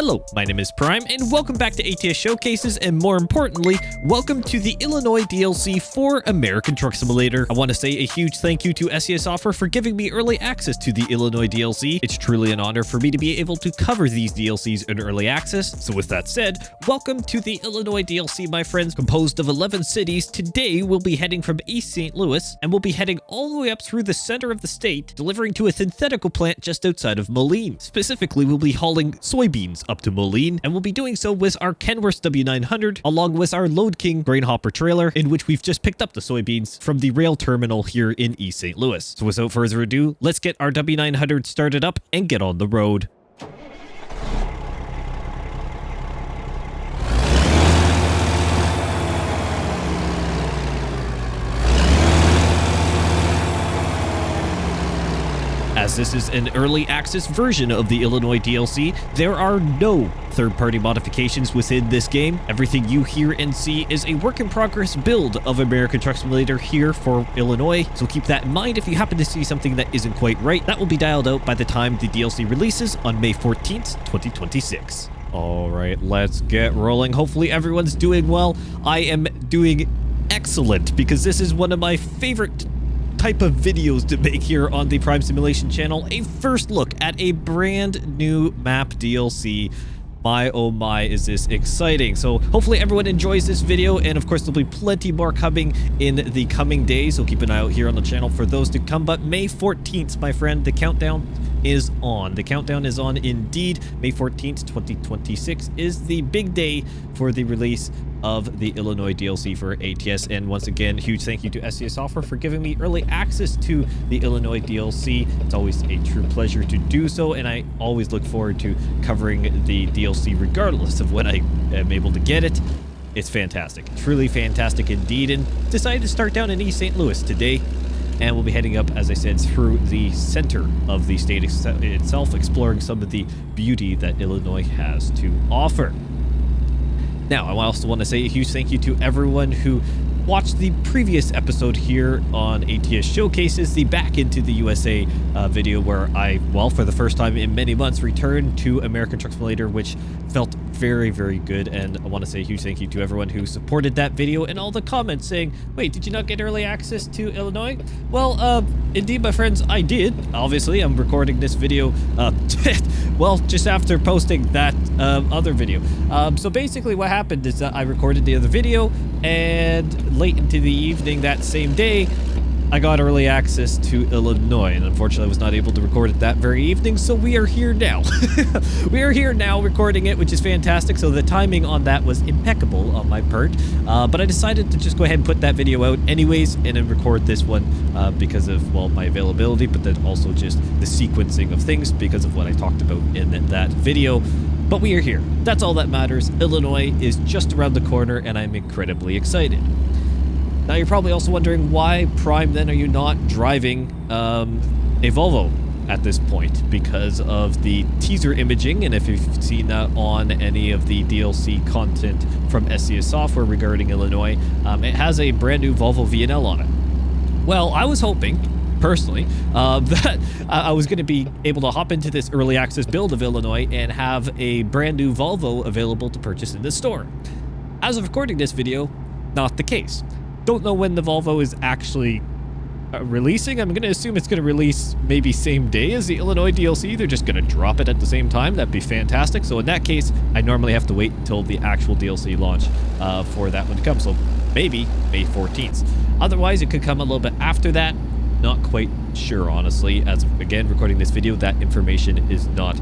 Hello, my name is Prime, and welcome back to ATS Showcases, and more importantly, welcome to the Illinois DLC for American Truck Simulator. I want to say a huge thank you to SES Software for giving me early access to the Illinois DLC. It's truly an honor for me to be able to cover these DLCs in early access. So with that said, welcome to the Illinois DLC, my friends, composed of 11 cities. Today, we'll be heading from East St. Louis, and we'll be heading all the way up through the center of the state, delivering to a Syntetico plant just outside of Moline. Specifically, we'll be hauling soybeans up to Moline, and we'll be doing so with our Kenworth W900 along with our Load King grain hopper trailer, in which we've just picked up the soybeans from the rail terminal here in East St. Louis. So without further ado, let's get our W900 started up and get on the road. As this is an early access version of the Illinois DLC, there are no third-party modifications within this game. Everything you hear and see is a work-in-progress build of American Truck Simulator here for Illinois, so keep that in mind if you happen to see something that isn't quite right. That will be dialed out by the time the DLC releases on May 14th, 2026. All right, let's get rolling. Hopefully everyone's doing well. I am doing excellent because this is one of my favorite type of videos to make here on the Prime Simulation channel. A first look at a brand new map DLC. My oh my, is this exciting. So hopefully everyone enjoys this video, and of course there'll be plenty more coming in the coming days, so keep an eye out here on the channel for those to come. But May 14th, my friend, the countdown is on. The countdown is on indeed. May 14th, 2026 is the big day for the release of the Illinois DLC for ATS. And once again, huge thank you to SES Software for giving me early access to the Illinois DLC. It's always a true pleasure to do so, and I always look forward to covering the DLC regardless of when I am able to get it. It's fantastic, truly fantastic indeed, and decided to start down in East St. Louis today. And we'll be heading up, as I said, through the center of the state itself, exploring some of the beauty that Illinois has to offer. Now, I also want to say a huge thank you to everyone who watched the previous episode here on ATS Showcases, the Back into the USA video, where I, well, for the first time in many months, returned to American Truck Simulator, which felt very, very good. And I want to say a huge thank you to everyone who supported that video and all the comments saying, wait, did you not get early access to Illinois? Well, indeed, my friends, I did. Obviously, I'm recording this video, well, just after posting that other video. So basically what happened is that I recorded the other video, and late into the evening that same day, I got early access to Illinois, and unfortunately I was not able to record it that very evening, so we are here now. We are here now recording it, which is fantastic, so the timing on that was impeccable on my part, but I decided to just go ahead and put that video out anyways, and then record this one because of, well, my availability, but then also just the sequencing of things because of what I talked about in that video. But we are here. That's all that matters. Illinois is just around the corner, and I'm incredibly excited. Now, you're probably also wondering, why, Prime, then are you not driving a Volvo at this point? Because of the teaser imaging, and if you've seen that on any of the DLC content from SES Software regarding Illinois, it has a brand new Volvo VNL on it. Well, I was hoping, personally, that I was going to be able to hop into this early access build of Illinois and have a brand new Volvo available to purchase in the store. As of recording this video, not the case. Don't know when the Volvo is actually releasing. I'm going to assume it's going to release maybe same day as the Illinois DLC. They're just going to drop it at the same time. That'd be fantastic. So in that case, I normally have to wait until the actual DLC launch for that one to come. So maybe May 14th. Otherwise, it could come a little bit after that. Not quite sure, honestly. As again, recording this video, that information is not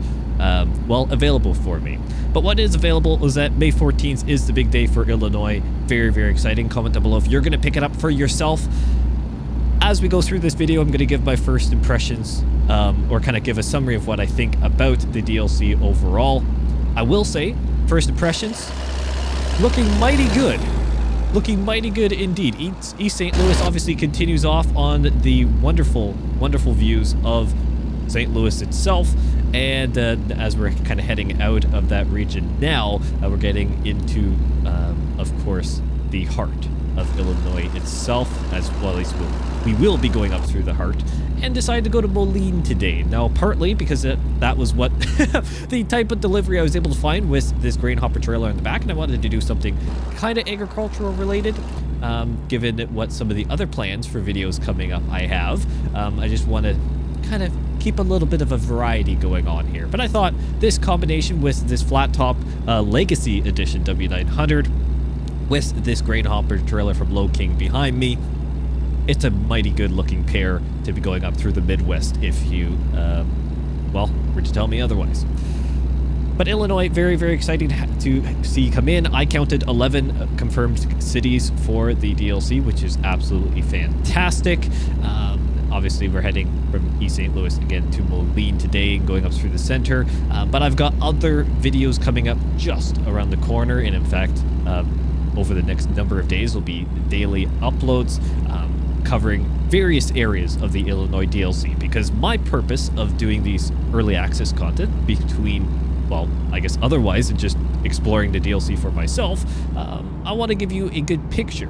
well, available for me. But what is available is that May 14th is the big day for Illinois. Very, very exciting. Comment down below if you're going to pick it up for yourself. As we go through this video, I'm going to give my first impressions, or kind of give a summary of what I think about the DLC overall. I will say, first impressions, looking mighty good. Looking mighty good indeed. East St. Louis obviously continues off on the wonderful, wonderful views of St. Louis itself, and as we're kind of heading out of that region now, we're getting into, of course, the heart of Illinois itself, as well as we will be going up through the heart, and decided to go to Moline today. Now, partly because that was what the type of delivery I was able to find with this grain hopper trailer in the back, and I wanted to do something kind of agricultural related, given what some of the other plans for videos coming up I have. I just want to kind of keep a little bit of a variety going on here. But I thought this combination with this flat top Legacy Edition W900 with this grain hopper trailer from Low King behind me, it's a mighty good looking pair to be going up through the Midwest if you, well, were to tell me otherwise. But Illinois, very, very exciting to see come in. I counted 11 confirmed cities for the DLC, which is absolutely fantastic. Obviously, we're heading from East St. Louis again to Moline today and going up through the center. But I've got other videos coming up just around the corner. And in fact, over the next number of days will be daily uploads covering various areas of the Illinois DLC, because my purpose of doing these early access content between, well, I guess otherwise than just exploring the DLC for myself, I want to give you a good picture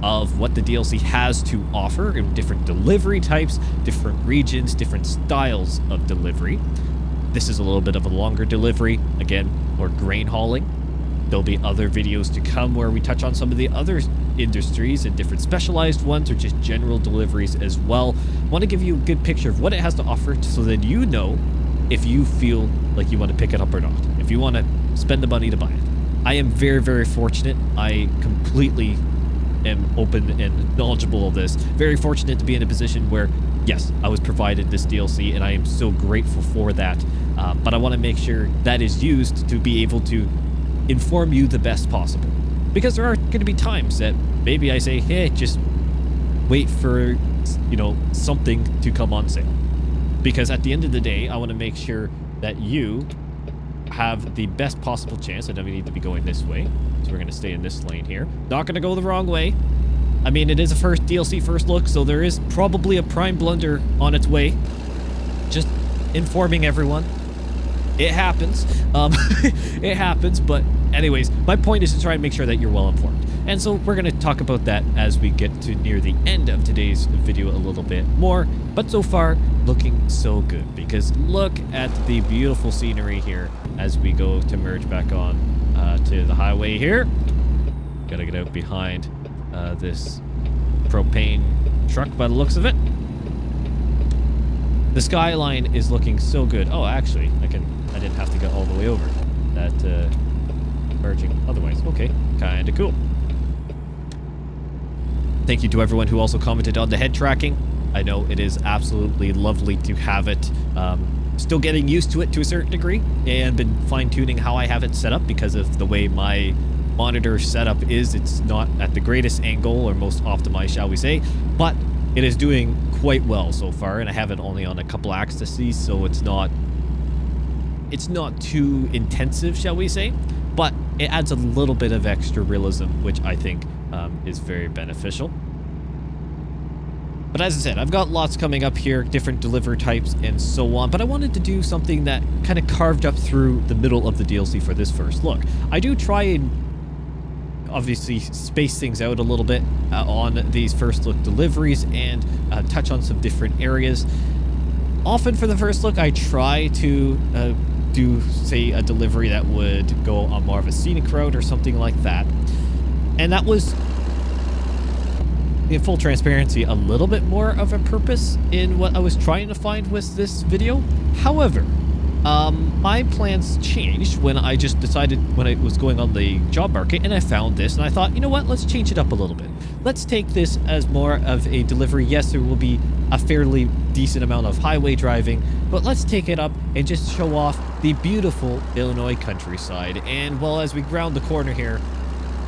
of what the DLC has to offer in different delivery types, different regions, different styles of delivery. This is a little bit of a longer delivery, again, more grain hauling. There'll be other videos to come where we touch on some of the other industries and different specialized ones, or just general deliveries as well. I want to give you a good picture of what it has to offer so that you know if you feel like you want to pick it up or not, if you want to spend the money to buy it. I am very, very fortunate. I completely am open and knowledgeable of this. Very fortunate to be in a position where, yes, I was provided this DLC, and I am so grateful for that. But I want to make sure that is used to be able to inform you the best possible. Because there are going to be times that maybe I say, hey, just wait for, something to come on sale. Because at the end of the day, I want to make sure that you have the best possible chance. I know we need to be going this way, so we're going to stay in this lane here. Not going to go the wrong way. I mean, it is a first DLC first look, so there is probably a prime blunder on its way. Just informing everyone. It happens. It happens, but anyways, my point is to try and make sure that you're well informed. And so we're going to talk about that as we get to near the end of today's video a little bit more. But so far, looking so good, because look at the beautiful scenery here as we go to merge back on to the highway here. Gotta get out behind this propane truck by the looks of it. The skyline is looking so good. Oh, actually, I didn't have to get all the way over that merging otherwise. Okay, kind of cool. Thank you to everyone who also commented on the head tracking. I know it is absolutely lovely to have it. Still getting used to it to a certain degree, and been fine-tuning how I have it set up because of the way my monitor setup is. It's not at the greatest angle or most optimized, shall we say, but it is doing quite well so far, and I have it only on a couple axes, so it's not too intensive, shall we say, but it adds a little bit of extra realism, which I think is very beneficial. But as I said, I've got lots coming up here, different delivery types and so on, but I wanted to do something that kind of carved up through the middle of the DLC for this first look. I do try and obviously space things out a little bit on these first look deliveries and touch on some different areas. Often for the first look, I try to do, say, a delivery that would go on more of a scenic route or something like that. And that was, in full transparency, a little bit more of a purpose in what I was trying to find with this video. However, my plans changed when I just decided, when I was going on the job market, and I found this, and I thought, you know what, let's change it up a little bit. Let's take this as more of a delivery. Yes, there will be a fairly decent amount of highway driving, but let's take it up and just show off the beautiful Illinois countryside. And well, as we round the corner here,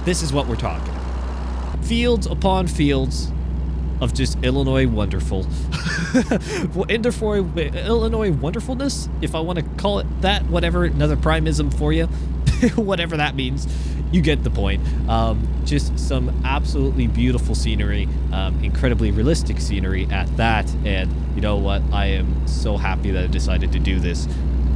this is what we're talking about. Fields upon fields of just Illinois wonderful. Illinois wonderfulness, if I want to call it that, whatever, another primism for you, whatever that means, you get the point. Just some absolutely beautiful scenery, incredibly realistic scenery at that, and you know what, I am so happy that I decided to do this.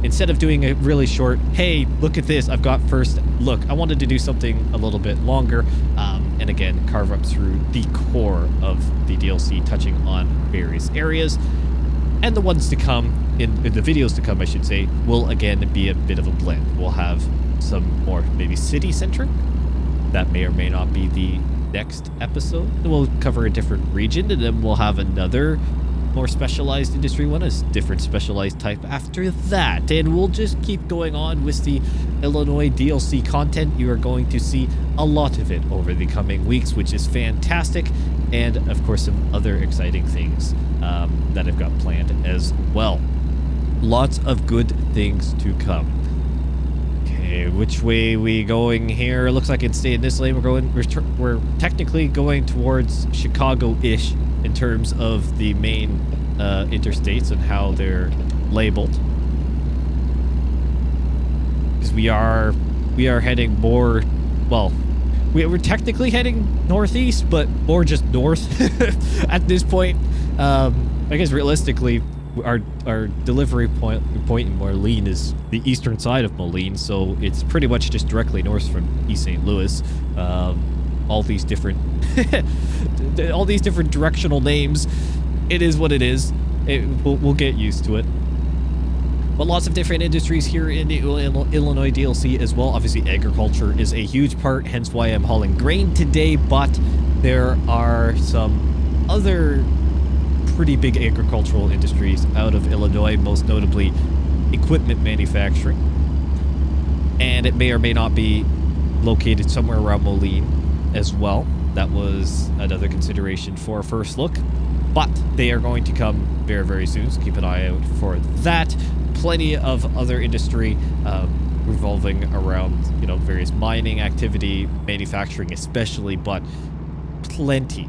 Instead of doing a really short, hey, look at this, I've got first look, I wanted to do something a little bit longer, and again, carve up through the core of the DLC, touching on various areas. and the ones to come, in the videos to come, I should say, will again be a bit of a blend. We'll have some more maybe city-centric. That may or may not be the next episode. Then we'll cover a different region, and then we'll have another more specialized industry one, a different specialized type after that. And we'll just keep going on with the Illinois DLC content. You are going to see a lot of it over the coming weeks, which is fantastic. And of course, some other exciting things that I've got planned as well. Lots of good things to come. Okay, which way we going here? Looks like it's staying this lane. We're technically going towards Chicago-ish in terms of the main interstates and how they're labeled. Because we are heading more, well, we're technically heading northeast, but more just north at this point. I guess realistically, our delivery point in Moline is the eastern side of Moline, so it's pretty much just directly north from East St. Louis. All these different directional names. It is what it is. We'll get used to it. But lots of different industries here in the Illinois DLC as well. Obviously, agriculture is a huge part, hence why I'm hauling grain today, but there are some other pretty big agricultural industries out of Illinois, most notably equipment manufacturing. And it may or may not be located somewhere around Moline as well. That was another consideration for a first look, but they are going to come very, very soon, so keep an eye out for that. Plenty of other industry revolving around, you know, various mining activity, manufacturing especially, but plenty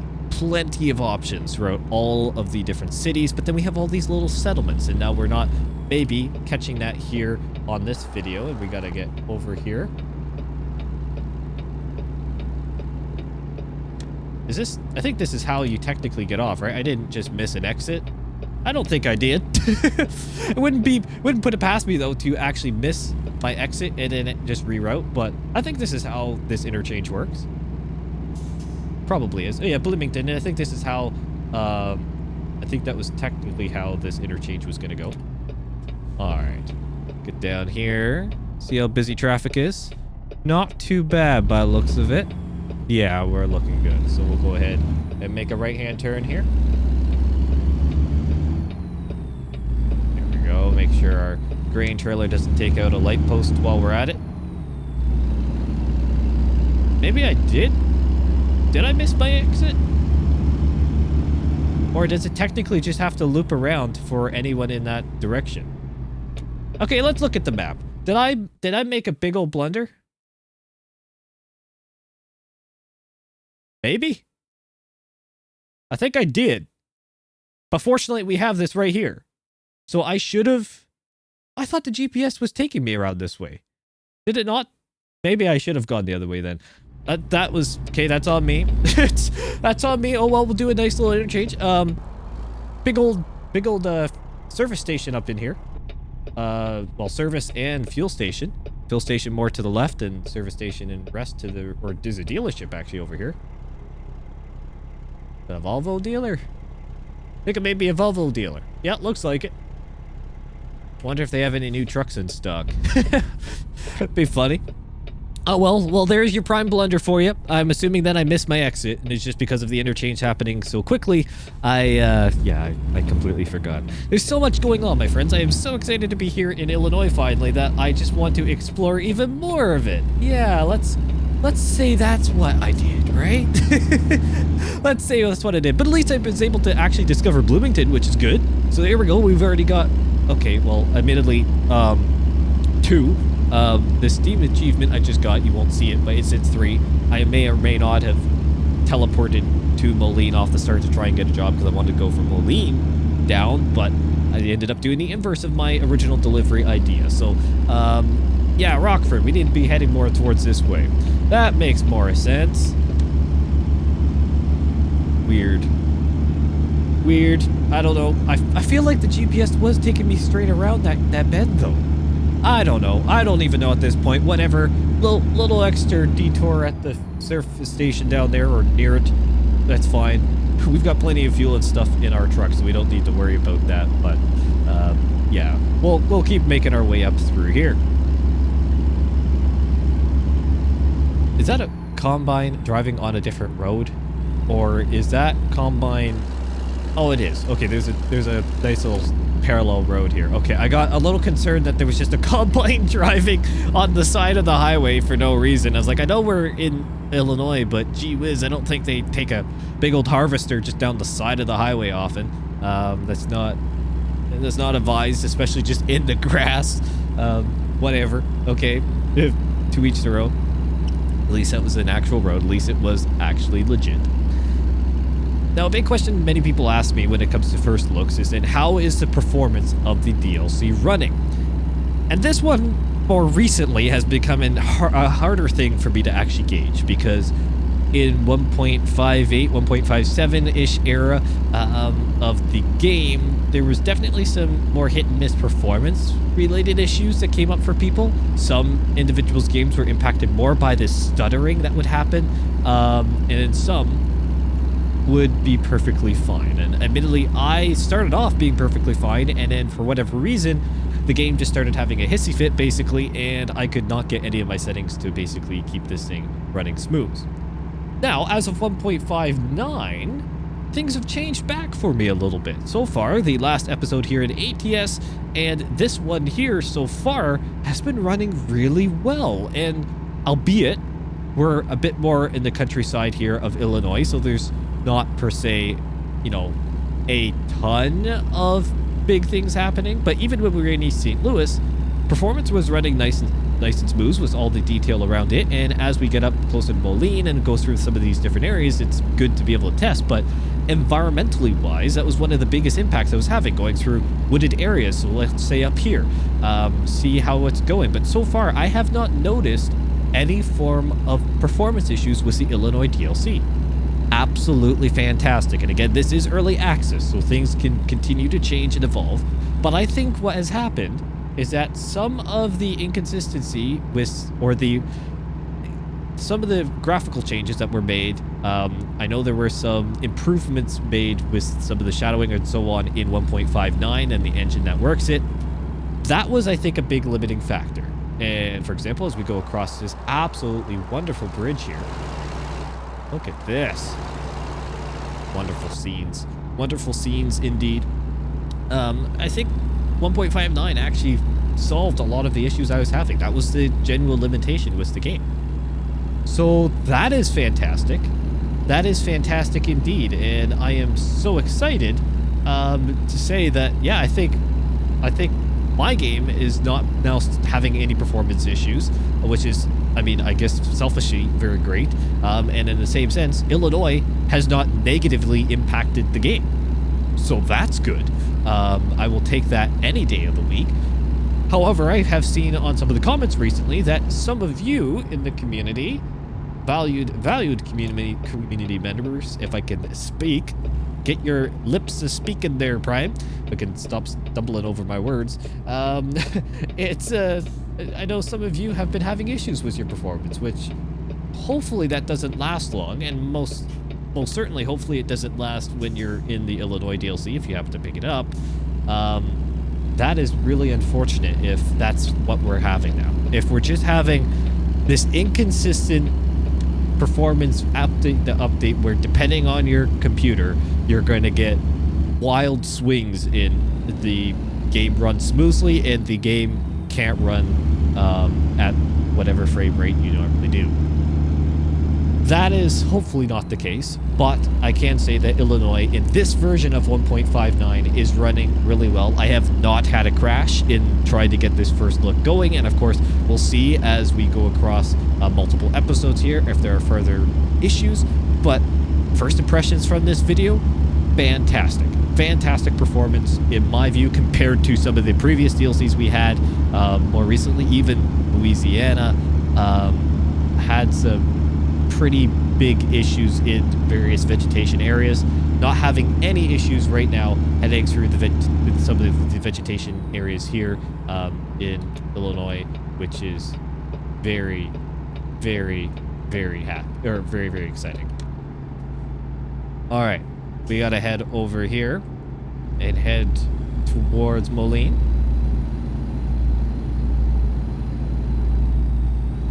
of options throughout all of the different cities. But then we have all these little settlements, and now we're not maybe catching that here on this video, and we gotta get over here. Is this, I think this is how you technically get off, right? I didn't just miss an exit. I don't think I did. It wouldn't put it past me though to actually miss my exit and then just reroute, but I think this is how this interchange works. Probably is. Oh, yeah, Bloomington. I think this is how, I think that was technically how this interchange was gonna go. All right, get down here. See how busy traffic is. Not too bad by the looks of it. Yeah, we're looking good. So we'll go ahead and make a right-hand turn here. There we go. Make sure our grain trailer doesn't take out a light post while we're at it. Maybe I did. Did I miss my exit? Or does it technically just have to loop around for anyone in that direction? Okay, let's look at the map. Did I make a big old blunder? Maybe? I think I did. But fortunately, we have this right here. So I should have... I thought the GPS was taking me around this way. Did it not? Maybe I should have gone the other way then. That was... Okay, that's on me. That's on me. Oh, well, we'll do a nice little interchange. Big old service station up in here. Well, service and fuel station. Fuel station more to the left and service station and rest to the... Or there's a dealership actually over here. A Volvo dealer? I think it may be a Volvo dealer. Yeah, looks like it. Wonder if they have any new trucks in stock. Be funny. Oh, well, there's your prime blunder for you. I'm assuming that I missed my exit, and it's just because of the interchange happening so quickly. I completely forgot. There's so much going on, my friends. I am so excited to be here in Illinois finally that I just want to explore even more of it. Yeah, let's say that's what I did, right? Let's say that's what I did. But at least I was able to actually discover Bloomington, which is good. So there we go. We've already got... Okay, well, admittedly, 2. The Steam achievement I just got, you won't see it, but it's in 3. I may or may not have teleported to Moline off the start to try and get a job because I wanted to go from Moline down, but I ended up doing the inverse of my original delivery idea. So, yeah, Rockford, we need to be heading more towards this way. That makes more sense. Weird. I don't know. I feel like the GPS was taking me straight around that bend, though. I don't know. I don't even know at this point. Whatever. Little extra detour at the surface station down there or near it. That's fine. we've got plenty of fuel and stuff in our truck, so we don't need to worry about that. But yeah, we'll keep making our way up through here. Is that a combine driving on a different road, or is that combine? Oh, it is. Okay, there's a nice little parallel road here. Okay, I got a little concerned that there was just a combine driving on the side of the highway for no reason. I was like, I know we're in Illinois, but gee whiz, I don't think they take a big old harvester just down the side of the highway often. That's not advised, especially just in the grass. Whatever. Okay, to each their own. At least that was an actual road. At least it was actually legit. Now, a big question many people ask me when it comes to first looks is, then how is the performance of the DLC running? And this one, more recently, has become a harder thing for me to actually gauge, because in 1.58, 1.57-ish era of the game, there was definitely some more hit and miss performance related issues that came up for people. Some individuals' games were impacted more by this stuttering that would happen, and in some would be perfectly fine. And admittedly, I started off being perfectly fine, and then for whatever reason, the game just started having a hissy fit basically, and I could not get any of my settings to basically keep this thing running smooth. Now, as of 1.59, things have changed back for me a little bit. So far, the last episode here in ATS and this one here so far has been running really well. And albeit we're a bit more in the countryside here of Illinois, so there's not per se, you know, a ton of big things happening. But even when we were in East St. Louis, performance was running nice and smooth with all the detail around it. And as we get up closer to Moline and go through some of these different areas, it's good to be able to test. But environmentally wise, that was one of the biggest impacts I was having, going through wooded areas. So let's say up here, see how it's going. But so far, I have not noticed any form of performance issues with the Illinois DLC. Absolutely fantastic. And again, this is early access, so things can continue to change and evolve. But I think what has happened is that some of the inconsistency with, or some of the graphical changes that were made, I know there were some improvements made with some of the shadowing and so on in 1.59 and the engine that works it. That was, I think, a big limiting factor. And for example, as we go across this absolutely wonderful bridge here, look at this. Wonderful scenes. Wonderful scenes indeed. I think 1.59 actually solved a lot of the issues I was having. That was the genuine limitation with the game. So that is fantastic. That is fantastic indeed. And I am so excited to say that, yeah, I think my game is not now having any performance issues, which is, I mean, I guess selfishly very great. And in the same sense, Illinois has not negatively impacted the game. So that's good. I will take that any day of the week. However, I have seen on some of the comments recently that some of you in the community, valued community members, if I can speak, get your lips to speak in there, Prime. I can stop stumbling over my words. I know some of you have been having issues with your performance, which hopefully that doesn't last long, and most certainly, hopefully it doesn't last when you're in the Illinois DLC if you happen to pick it up. That is really unfortunate if that's what we're having now. If we're just having this inconsistent performance update where depending on your computer, you're going to get wild swings in the game runs smoothly and the game can't run at whatever frame rate you normally do. That is hopefully not the case, but I can say that Illinois in this version of 1.59 is running really well. I have not had a crash in trying to get this first look going, and of course we'll see as we go across multiple episodes here if there are further issues. But first impressions from this video, fantastic performance in my view compared to some of the previous DLCs we had more recently. Even Louisiana had some pretty big issues in various vegetation areas. Not having any issues right now heading through some of the vegetation areas here in Illinois, which is very happy, or very exciting. All right, we gotta head over here and head towards Moline.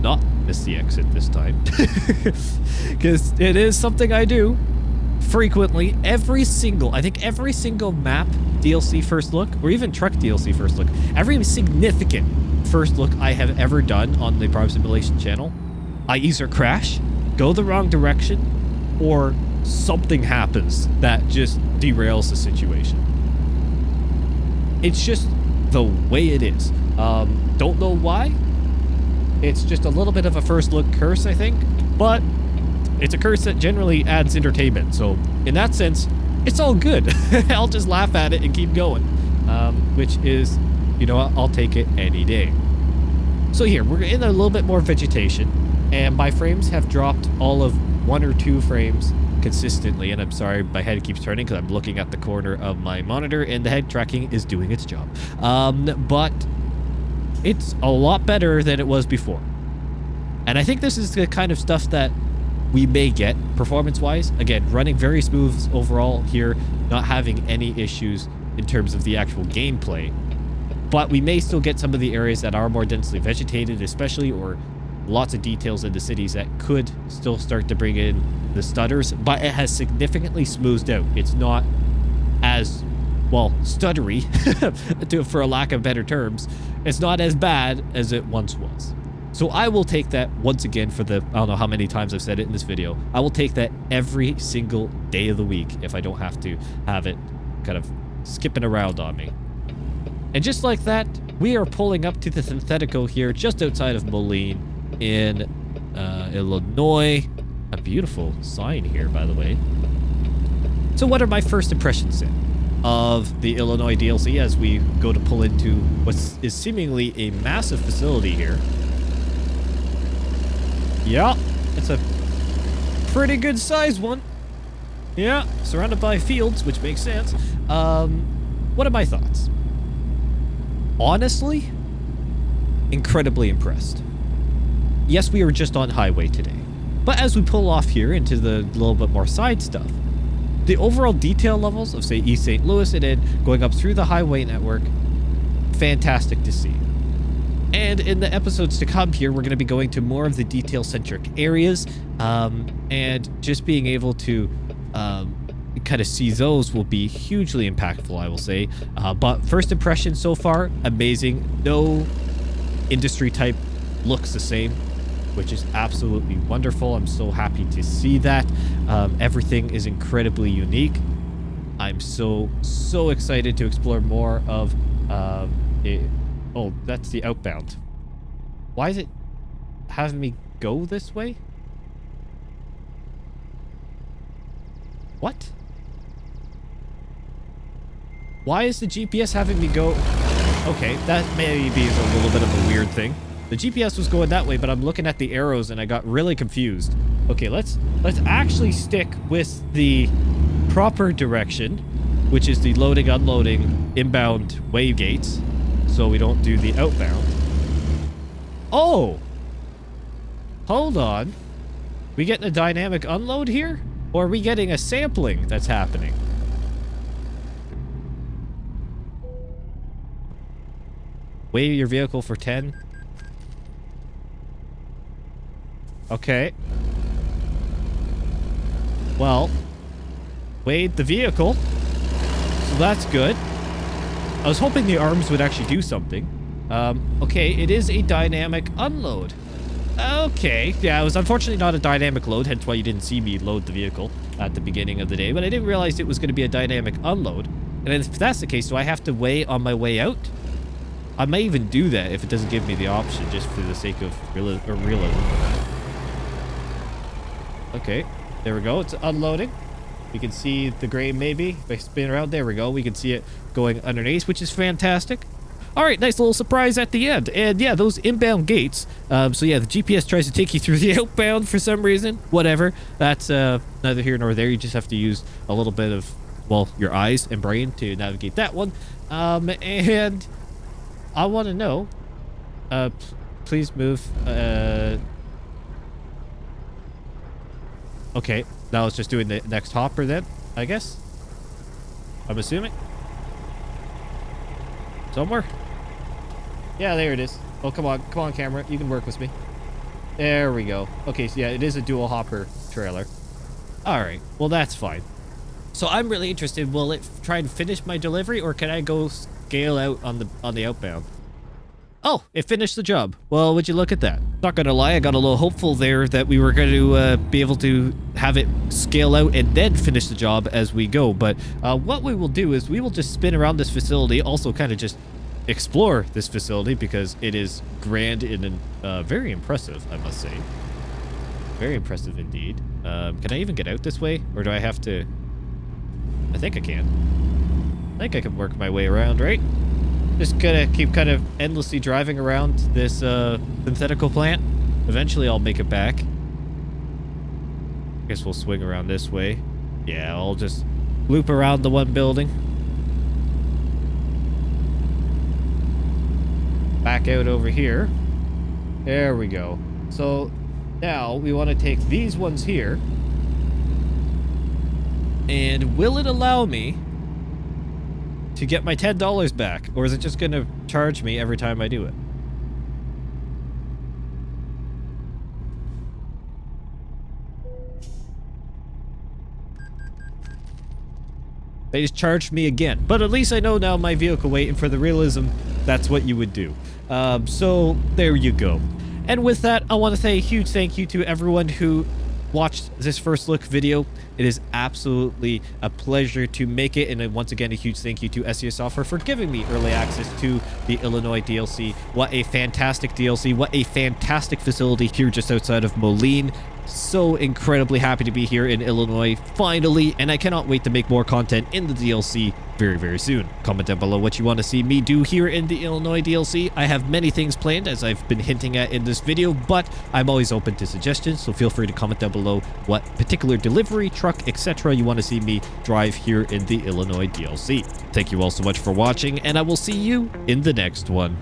Not miss the exit this time. Because it is something I do frequently. I think every single map DLC first look, or even truck DLC first look, every significant first look I have ever done on the Prime Simulation channel, I either crash, go the wrong direction, or something happens that just derails the situation. It's just the way it is. Don't know why. It's just a little bit of a first look curse, I think, but it's a curse that generally adds entertainment. So in that sense, it's all good. I'll just laugh at it and keep going, which is, you know, I'll take it any day. So here, we're in a little bit more vegetation, and my frames have dropped all of 1 or 2 frames consistently, and I'm sorry, my head keeps turning because I'm looking at the corner of my monitor, and the head tracking is doing its job. But it's a lot better than it was before. And I think this is the kind of stuff that we may get performance-wise. Again, running very smooth overall here, not having any issues in terms of the actual gameplay. But we may still get some of the areas that are more densely vegetated, especially, or lots of details in the cities that could still start to bring in the stutters. But it has significantly smoothed out. It's not as, well, stuttery, for a lack of better terms. It's not as bad as it once was. So I will take that once again for the, I don't know how many times I've said it in this video. I will take that every single day of the week if I don't have to have it kind of skipping around on me. And just like that, we are pulling up to the Syntetico here, just outside of Moline in Illinois. A beautiful sign here, by the way. So what are my first impressions then of the Illinois DLC as we go to pull into what is seemingly a massive facility here? Yeah, it's a pretty good size one. Yeah, surrounded by fields, which makes sense. What are my thoughts? Honestly, incredibly impressed. Yes, we were just on highway today, but as we pull off here into the little bit more side stuff, the overall detail levels of, say, East St. Louis and then going up through the highway network, fantastic to see. And in the episodes to come here, we're going to be going to more of the detail-centric areas, and just being able to kind of see those will be hugely impactful, I will say. But first impression so far, amazing. No industry type looks the same, which is absolutely wonderful. I'm so happy to see that. Everything is incredibly unique. I'm so excited to explore more of it. Oh, that's the outbound. Why is it having me go this way? What? Why is the GPS having me go? Okay, that maybe is a little bit of a weird thing. The GPS was going that way, but I'm looking at the arrows and I got really confused. Okay, let's actually stick with the proper direction, which is the loading, unloading, inbound wave gates, so we don't do the outbound. Oh! Hold on. We getting a dynamic unload here? Or are we getting a sampling that's happening? Weigh your vehicle for 10. Okay. Well, weighed the vehicle, so that's good. I was hoping the arms would actually do something. Okay, it is a dynamic unload. Okay, yeah, it was unfortunately not a dynamic load, hence why you didn't see me load the vehicle at the beginning of the day, but I didn't realize it was going to be a dynamic unload. And if that's the case, do I have to weigh on my way out? I may even do that if it doesn't give me the option, just for the sake of realism. Okay, there we go. It's unloading. We can see the grain maybe. If I spin around, there we go. We can see it going underneath, which is fantastic. All right, nice little surprise at the end. And yeah, those inbound gates. So yeah, the GPS tries to take you through the outbound for some reason. Whatever. That's neither here nor there. You just have to use a little bit of, well, your eyes and brain to navigate that one. And I want to know, please move. Okay, now it's just doing the next hopper then, I guess. I'm assuming. Somewhere? Yeah, there it is. Oh, come on. Come on, camera. You can work with me. There we go. Okay, so yeah, it is a dual hopper trailer. All right. Well, that's fine. So I'm really interested. Will it try and finish my delivery, or can I go scale out on the outbound? Oh, it finished the job. Well, would you look at that? Not gonna lie, I got a little hopeful there that we were going to be able to have it scale out and then finish the job as we go. But what we will do is we will just spin around this facility, also kind of just explore this facility because it is grand and very impressive, I must say. Very impressive indeed. Can I even get out this way, or do I have to? I think I can. I think I can work my way around, right? Just gonna keep kind of endlessly driving around this Syntetico plant. Eventually I'll make it back. Guess we'll swing around this way. Yeah, I'll just loop around the one building. Back out over here. There we go. So now we want to take these ones here. And will it allow me to get my $10 back, or is it just gonna charge me every time I do it? They just charged me again, but at least I know now my vehicle weight, and for the realism, that's what you would do. So there you go. And with that, I want to say a huge thank you to everyone who watched this first look video. It is absolutely a pleasure to make it, and once again a huge thank you to SES Software for giving me early access to the Illinois DLC. What a fantastic DLC, what a fantastic facility here just outside of Moline. So incredibly happy to be here in Illinois finally, and I cannot wait to make more content in the DLC very, very soon. Comment down below what you want to see me do here in the Illinois DLC. I have many things planned, as I've been hinting at in this video, but I'm always open to suggestions, so feel free to comment down below what particular delivery, truck, etc. you want to see me drive here in the Illinois DLC. Thank you all so much for watching, and I will see you in the next one.